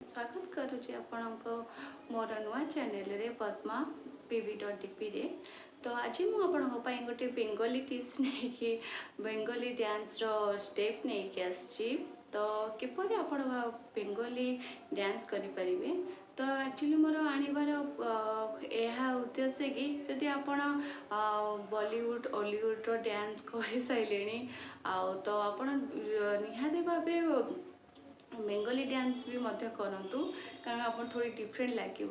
स्वागत करुचे आपणको मोर नुआ चैनल रे पद्मा pv.dp रे। तो आज मुझे गोटे बेंगली टिप्स नहीं कि बेंगली डांस रो स्टेप नहीं कि आसची तो किपर आप बेंगली डांस करें। तो एक्चुअली मोर आनबार यह उद्देश्य कि जदि आप बॉलीवुड हॉलीवुड रो डांस कर सारे तो आप निहाती भाव बेंगली डांस भी मध्य करंतु कारण आप थोड़ी डिफरेंट लगे।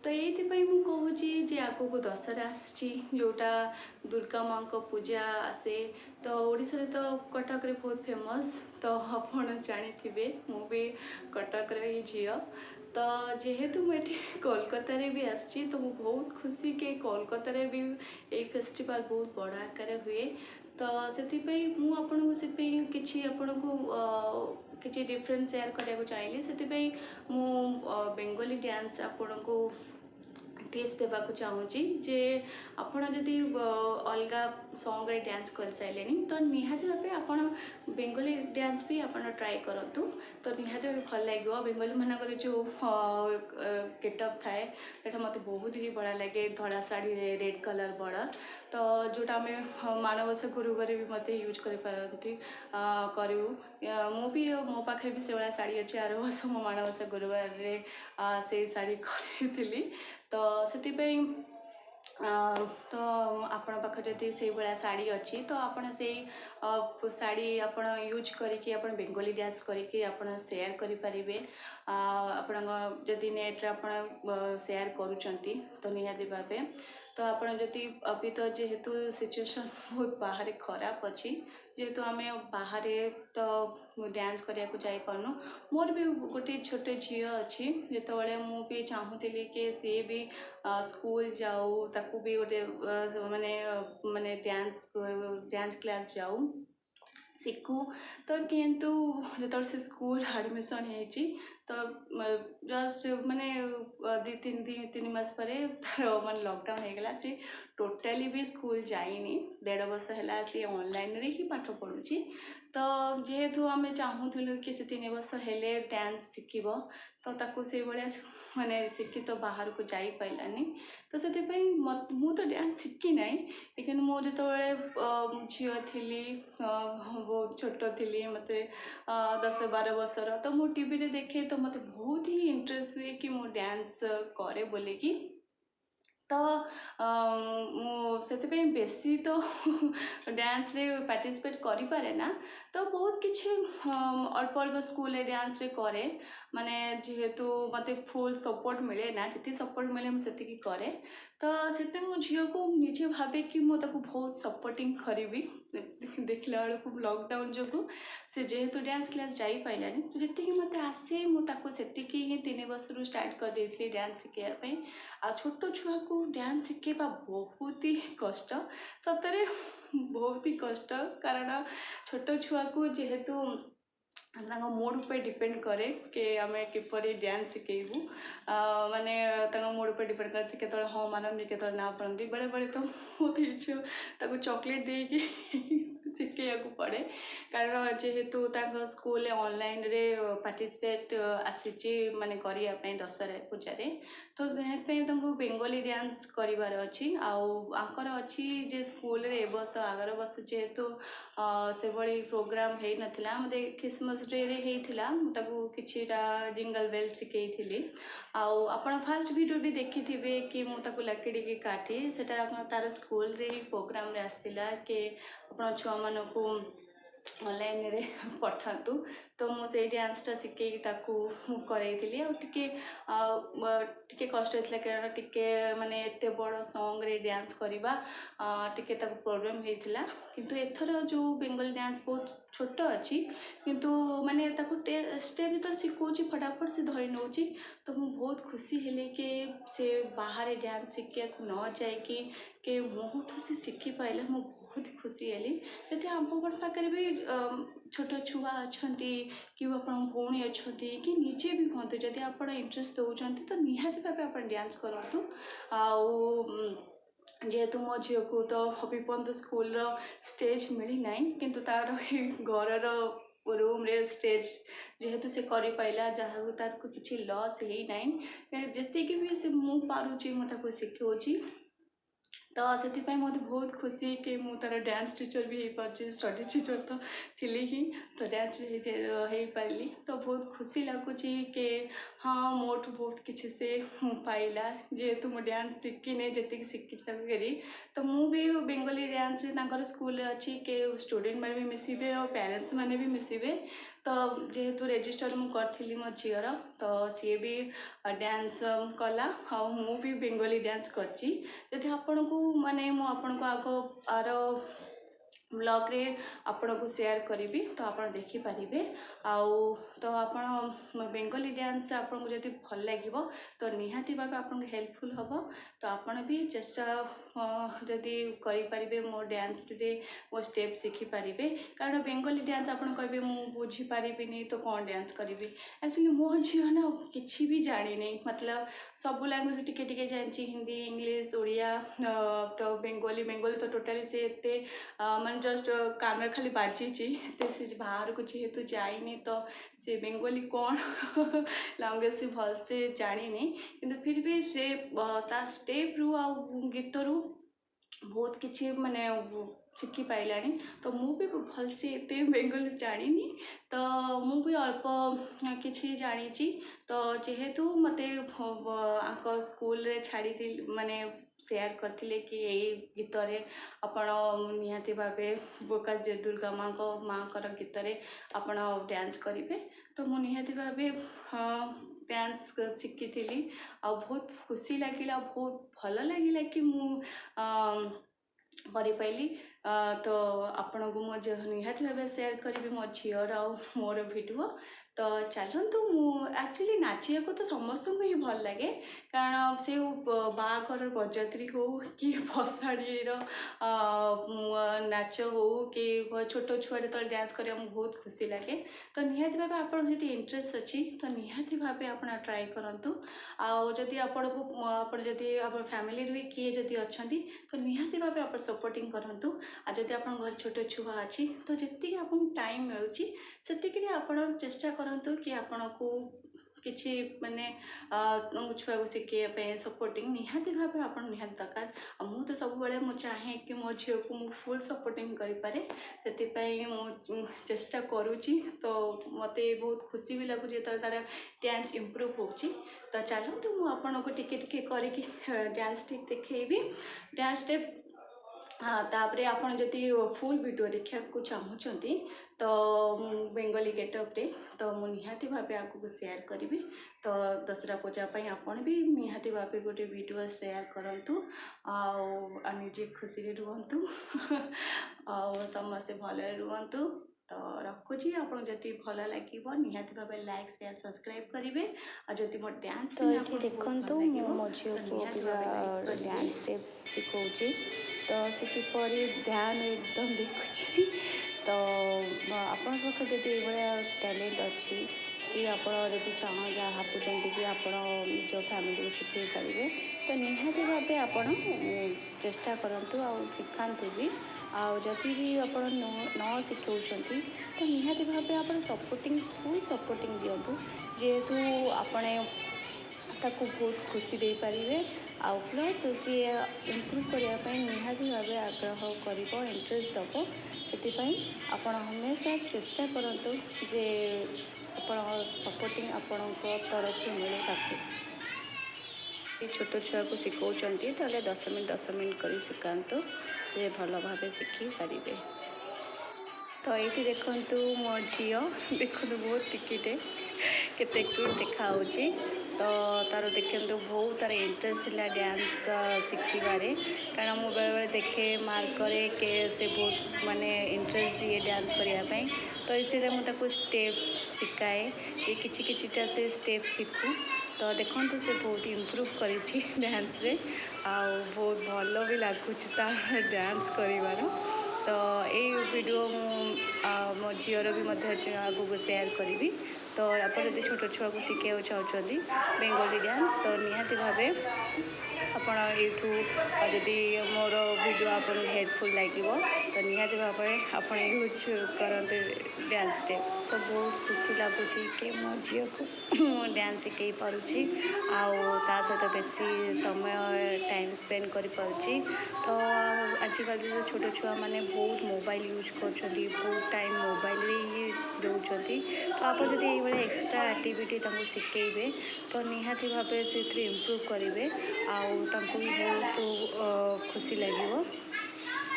तो ये कहूँ जे आगो को दशहरा आसुची जोटा दुर्गा माँ को पूजा आसे तो ओडिशा रे तो कटक रे बहुत फेमस। तो आप जानी मु भी कटक रे झील तो जेहेतु मुझे कोलकाता रे भी आसची तो मु बहुत खुशी के कोलकाता रे भी ये फेस्टिवल बहुत बड़ा आकार हुए। तो से मु आपन को किसी आपन को किसी डिफरेंट शेयर करने चाहिए से मु बेंगली डांस आपन को टिप्स देवाक चाहूँगी जे आपड़ जदि अलग सॉन्ग रे डांस कर सारे तो निहाती भाव आप बेंगली डांस भी आप ट्राए करूँ तो निहाती भाव भल लगे। बेंगली मानक जो गेटअप थाए तो मत बहुत ही बड़ा लगे धड़ा शाढ़ी रेड कलर बॉर्डर तो जोटा आम माणवसा गुरुवार भी मत यूज करती करूँ मु भी मो पाखे भी से भाया शाढ़ी अच्छे आर वर्ष मो माणवसा गुरुवार से शाढ़ी करी तो से तो आपण पाख जदि से भाया शाढ़ी अच्छी तो आपड़ से शाढ़ी आप यूज करके आप बेंगली डांस करके आप सेयार करें। आपण जदि नेट्रे आप सेयार करुँच तो निहाती भावे तो आपड़ जदि अभी तो जेहेतु सिचुएशन बहुत बाहर खराब अच्छी जेहेतु आम बाहर तो डांस करने को जापरनु मोर भी गोटे छोटे झी अच्छी जिते मुझे चाहूली कि सी भी स्कूल जाऊ ताकू भी गोटे माने माने डांस क्लास जाऊ शिखू तो किंतु जो से स्कूल एडमिशन होती तो जस्ट माने तीन मास पर माने लॉकडाउन हो गला सी टोटाली भी स्कूल जाइनी 1.5 वर्ष है सी ऑनलाइन रे ही पाठ पढ़ुची। तो जेहेतु आम चाहूलु कि से 3 वर्ष हेले डांस शिखब तो ताकू से भाया माने शिखी तो बाहर को जाई पाइलानी तो से मु तो डांस शिखी ना लेकिन मु जो झील थी बहुत छोट थी मत 10-12 वर्षर तो मु टीवी रे देखे तो मत बहुत ही इंटरेस्ट हुए कि मु डांस करे बोले कि तो से बेसी तो डांस रे पार्टिसिपेट करि पारे ना तो बहुत किसी अल्प अल्प स्कूल डांस रे करे माने जेहेतु मत फुल सपोर्ट मिले ना जी सपोर्ट मिले मुझे करे तो से मो झील को निजे भावे कि मुझे बहुत सपोर्टिंग करी देखला बेलू लॉकडाउन जो से जेहेतु डांस क्लास जाई पाइलानी तो जी मत आसे मुझे 3 वर्ष स्टार्ट कर देती डांस शिखापी आ छोट छुआ को डांस शिखेबा बहुत ही कष्ट सतरे बहुत ही कष्ट कारण छोट छुआ को जेहेतु मूड पे डिपेंड करे कि आम किपर डांस शिखेबू माने मूड पे डिपेंड करे से केतले हाँ मानती केतले ना मानती बेले बेले तो बहुत इच्छा चॉकलेट देकी शिखेया पड़े कारण जेहेतु स्कूल ऑनलाइन रे पार्टिसिपेट आसी माने करने दशहरा पूजा तो से बेंगली डांस करार अच्छी आंकर अच्छी जे स्कूल रे वर्ष आगर वर्ष जेहेतु से भाई प्रोग्राम हो नाला मत क्रिसमस डे होता कि जिंगल बेल शिखई आप फास्ट वीडियो भी देखी थे कि मुझे लकड़ी काटी से तार स्कूल रे प्रोग्राम रे आसला कि आप छुआ मान को ऑनलाइन रे पठातु तो मुझे डांसटा शिखे कराई टे कष्ट होता कारण टे माने एत बड़ सॉन्ग रे डांस करवा टे प्रॉब्लम होता किंतु एथर जो बेंगली डांस बहुत छोट अच्छी किंतु माने स्टेप जो शिखौची फटाफट से धरी नौ तो मुझे बहुत खुशी हेली कि से बाहर डांस शिखा न जाकि मोठू से शिखी पाइले मु बहुत खुशी हेली जदि आप पाखे भी छोट छुआ अच्छा कि आप भौणी अच्छा कि निजे भी हूँ जदि आप इंटरेस्ट दौरान तो निहाती भाव आप डांस करूँ जेहेतु मो झील को तो हबीपंत स्कूल स्टेज मिली ना किंतु तार घर रूम रे स्टेज जेहेतु से करि पाइला जहाँ ताको किसी लॉस है नहीं जति भी से मु पारुची मु ताको सिखाऊची तो से मत बहुत खुशी कि मु तार डांस टीचर भी हो पार्टी स्टडी टीचर तो थी ही तो डांस हो पारि तो बहुत खुशी लगुच कि हाँ मोठ बहुत किसी से पाइला जेहेतु मु डांस शिखिने जी शिखी तो मु भी बेंगली डांस स्कूल अच्छी के स्टूडेंट मैंने भी मिसबे और पेरेंट्स मैंने भी मिसबे तो जेहेतु रेजिस्टर मु करी मो झीर तो सी भी डांस कला मु भी बेंगली डांस करची जदि आपण को माने मु आपण को आग आर ब्लॉग रे आपण को शेयर करी तो आप देखिपारे आउ तो आपण बेंगली डांस आपन को जदि भल लगे तो निहाती भाव आपन हेल्पफुल हम तो आपण भी चेष्टा जदि करें मो डांस रे मो स्टेप शिखिपारे कारण बेंगली डांस आपन कहे मु बुझीपारि तो कौन डांस करी एक्चुअली मो झील ना कि भी जानी मतलब सब लैंग्वेज टिके टिके जानी हिंदी इंग्लिश ओडिया तो बेंगली तो टोटाली से माने जस्ट कान खाली बाजी से बाहर को जेहेतु जाइनी तो से बेंगली कौन लैंग्वेज से भल से जानी किंतु फिर भी से ता स्टेप रु आ गीत रु बहुत किसी माने शिखी पाइला तो मु भी भल से एते बेंगली जानी तो मु भी अल्प किसी जानी तो जेहेतु मते स्कूल रे छाड़ी माने शेयर करते कि यही गीत रे आपण निहाती भावे बोका जे दुर्गा माँ को माँ कर गीत रे आपण डांस करेंगे तो मु निहाती भावे डांस शिखी थी आ बहुत खुशी लगे बहुत भल लगे कि मु पाइली तो आपण को मो निहाती भाव शेयर करी मो झीर आ मोर वीडियो तो चलतु एक्चुअली नाचिया को तो समस्त को ही भल लगे कारण से बाघर बरजात्री हो कि भसाड़ी नाच हो कि छोट छुआ जो डांस कर बहुत खुशी लगे तो निहाती भाव आप इंटरेस्ट अच्छी तो निहाती भाव आप ट्राए करूँ आदि आपण को आप फैमिली भी किए जदि अच्छा तो निहाती भाव आप सपोर्टिंग करूँ आदि आप घर छोट छुआ अच्छी तो जी आप टाइम मिलूँ से आप चेष्टा करूँ कि आपण को किसी माने छुआ को शिखापे सपोर्टिंग निहाती भाव आप निहाती दरकार मु तो सब बड़े मु चाहे कि मो झील को मु फुल सपोर्टिंग करें से मु चेष्टा करुँची तो मत बहुत खुशी भी लगुच तार डांस इम्प्रूव होची तो चलतु मु आपन को टिके टिके करके डांस स्टेप देखेबी डांस स्टेप हाँ तापरे आपन जदि फुल वीडियो देखा चाहूँगी तो बेंगली गेटअप रे तो मु निहाती भाव आपको शेयर करी तो दसरा पूजा पाई आपन भी निहाती भाव गोटे वीडियो शेयर करूँ आजे खुशी रुहतु समस्ते भले रुहतु तो रखुची आपन जति भल लगे निहाती भाव लाइक शेयर सब्सक्राइब करेंगे और जदि मो डांस तो ये देखो मो झील को डांस स्टेप शिखाऊँ तो से किपरि ध्यान एकदम देखुची तो आपण पाखे जदि ये टैलेंट अच्छी कि आपड़ चाह जहाँ भावुं कि आप निज फैमिली को शिखे पारे तो निहाती भाव आपण चेष्टा करूँ आ शिखातु भी आदि भी आप न शिखाऊँच तो निहाती भाव आप सपोर्टिंग फुल सपोर्टिंग दिंतु जेहेतु आपणे ताको बहुत खुशी दे पारे आउ प्लस सी इम्प्रूव करने निहाती भाव आग्रह कर इंटरेस्ट दब से आप हमेशा चेष्टा करूँ जे आप सपोर्टिंग आपण तरफ मिले ताकू छोट छुआ को शिखाऊँ तो 10 मिनट कर शिखातु से भल भाव शिखी पारे तो ये देखु मो झी देखु बहुत टिकिटे केते क्यूट देखा तो तार देखते बहुत तार इंटरेस्ट है डांस शिखबारे कारण मु बेले बेले देखे मार्क करे के से बहुत माने इंटरेस्ट दिए डांस करने तो इसी मुझे स्टेप शिखाए ये किछिटा से स्टेप शिखू तो देखो से बहुत इम्प्रूव करी डांस रे बहुत भल भी लगुच डांस कर तो ये वीडियो मो झीर भी आगू शेयर करी तो आप जब छोट छुआ को शिखाई चाहते बेंगली डांस तो निहाती भाव आप जदि मोर वीडियो आपको हेल्पफुल लगे तो निहाती भाव आप यूज करते डांस स्टेप। तो बहुत खुशी लगुच कि मो झी को डांस शिखई पारुची ता सहित बेसी समय टाइम स्पेंड कर पारुची। तो आजिकल जो छोट छुआ मैंने बहुत मोबाइल यूज कर बहुत टाइम मोबाइल ही दौरान। तो आप जब ये एक्स्ट्रा एक्टिविटी शिखेबे तो निहाती भाव से इम्प्रूव करेंगे भी बहुत खुशी लगे।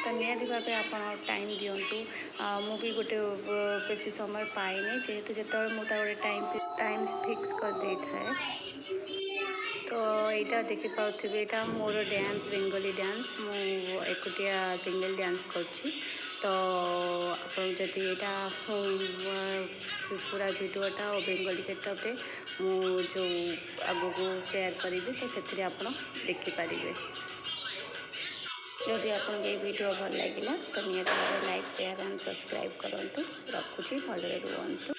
तो निहाती भाव आप टाइम दिंतु मु भी गोटे बेसी समय पाएनि जेहेतु जो मुझे गोटे टाइम फिक्स कर दे थाए। तो यहाँ देखिपे यहाँ मोर डांस बेंगली डांस मु एकुटिया सिंगल डांस करछि। तो आप जदि यहाँ पूरा वीडियोटा और बेंगली गेटअप मु जो आगो को शेयर करी तो से आप देखिपारे। जदि आपको ये वीडियो भल लगे तो निहत लाइक शेयर एंड सब्सक्राइब करूँ। रखुची भले रुहतु।